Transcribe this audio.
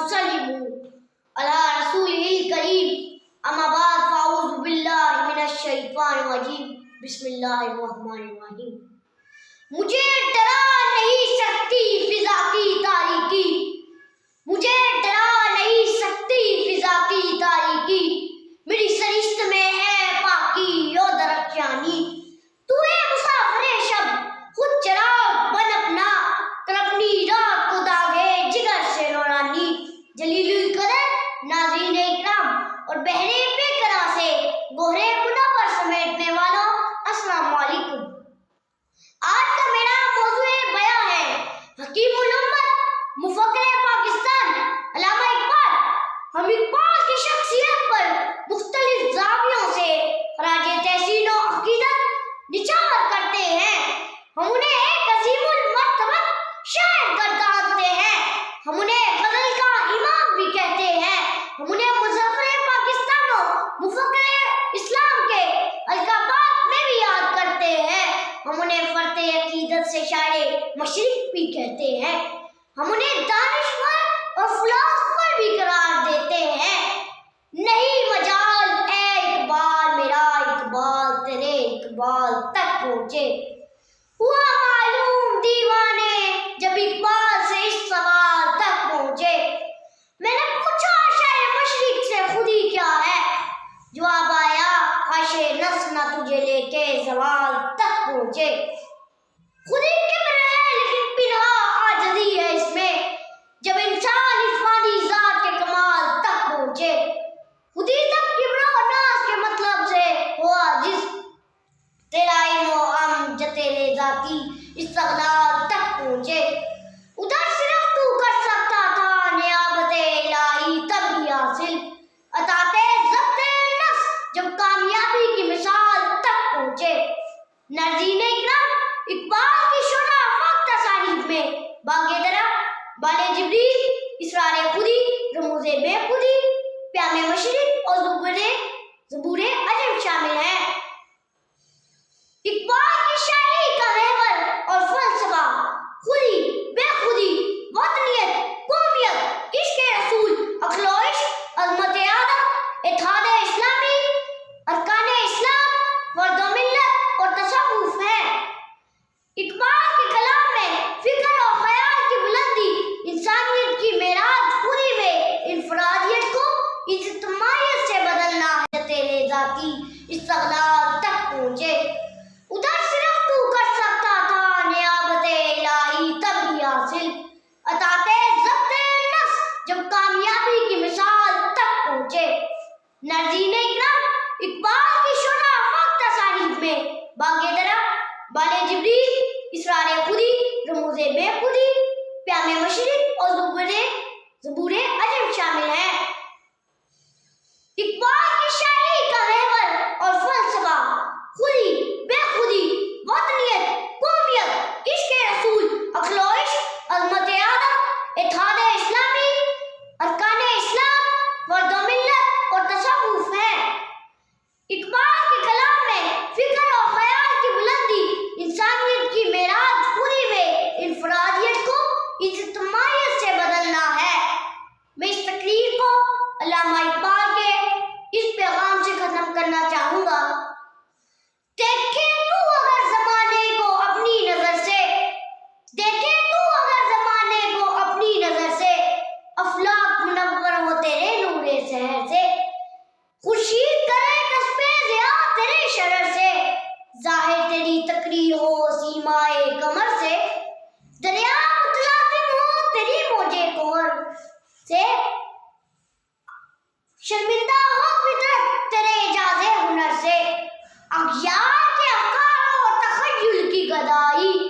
وسلموا على رسوله الكريم اما بعد فاعوذ باللہ من الشیطان الرجیم بسم اللہ الرحمن الرحیم۔ مجھے ڈرا نہیں سکتی فضا کی تاریکی، مجھے ڈرا نہیں سکتی فضا کی تاریکی، میری سرشت میں ہے پاکی و درخشانی۔ تو اے مسافر شب خود چراغ بن اپنا، کر اپنی رات کو داغے جگر سے نورانی۔ جلیل القدر ناظرین اکرام اور بہرے بے کرا سے گہرے منور سمیٹنے والوں، السلام علیکم۔ آج کا میرا موضوع بیان ہے حکیم الامت مفکر پاکستان علامہ اقبال۔ ہم اقبال کی شخصیت پر مختلف زاویوں سے خراج تحسین و عقیدت نچھاور کرتے ہیں۔ ہم انہیں ایک عظیم المرتبت شاعر گردانتے ہیں، ہم انہیں غزل کا امام بھی کہتے ہیں، ہم انہیں مظفر پاکستان و مفکر اسلام کے القابات میں بھی یاد کرتے ہیں، ہم انہیں فرد عقیدت سے شاعر مشرق بھی کہتے ہیں، ہم انہیں دانشور اور فلاسفر بھی قرار دیتے ہیں۔ نہیں مجال اے اقبال میرا اقبال تیرے اقبال تک پہنچے، ہوا معلوم دیوانے جب اقبال سے اس سوال تک پہنچے۔ میں نے پوچھا شاعر مشرق سے خودی کیا ہے، جواب آیا خواہش نفس نہ تجھے لے کے زوال تک پہنچے۔ خودی کبر ہے لیکن پنہا عاجزی ہے اس میں، جب انسان اس فانی ذات کے کمال تک پہنچے۔ خودی تب کبر و ناز کے مطلب سے ہوا جس تیرا علم و علم جو تیرے ذاتی استقلال تک پہنچے۔ ادھر صرف تو کر سکتا تھا نیابت الہی تب بھی حاصل، عطاتے ضبط نفس جب کامیابی کی مثال تک پہنچے۔ ناظرین اکرام، اقبال کی شرح وقت تصانیف میں باغ درخت، بال جبریل، اسرار خودی، رموز بے خودی، پیام مشرق اور زبور عجم شامل ہیں۔ اقبال کی شاعری کا محور اور فلسفہ خودی، بے خودی، وطنیت، قومیت، عشق رسول، عقل و عشق، عظمت عادت، اتحاد اسلامی، ارکان اسلام، فرد و ملت اور تصوف ہے۔ اقبال کے کلام میں فکر و خیال کی بلندی، انسانیت کی معراج خودی میں انفرادیت کو اجتماعیت سے بدلنا ہے، تیرے ذاتی استقلال تک پہنچے۔ ادھر صرف تو کر سکتا تھا نیابت الہی تب بھی حاصل، عطاتے ضبط نفس جب کامیابی کی مثال تک پہنچے۔ ناظرین اکرام، اقبال کی شرح وقت تصانیف میں باغ درخت، بال جبریل، اسرار خودی، رموز بے خودی، پیام مشرق اور زبور عجم شامل ہیں۔ اقبال کی شاعری کا محور اور فلسفہ خودی، بے خودی، وطنیت، قومیت، عشق رسول، عقل و عشق، عظمت عادت، اتحاد اسلامی، ارکان اسلام، فرد و ملت اور تصوف ہے۔ اقبال کے کلام میں فکر و خیال کی بلندی، انسانیت کی معراج خودی میں انفرادیت کو اجتماعیت سے بدلنا ہے۔ میں اس تقریر کو علامہ اقبال کے اس پیغام سے ختم کرنا چاہوں گا۔ دیکھے تو اگر زمانے کو اپنی نظر سے، دیکھے تو اگر زمانے کو اپنی نظر سے، افلاک منور ہو تیرے نور سحر سے، خورشید کرے کسبِ ضیاء تیرے شرر سے، ظاہر تیری تقریر ہو سیمائے قمر سے، دریا متلاطم ہو تیری موجے کوہر سے، شرمندہ ہو فطرت تیرے اعجاز ہنر سے، اغیار کے افکار و تخیل کی گدائی،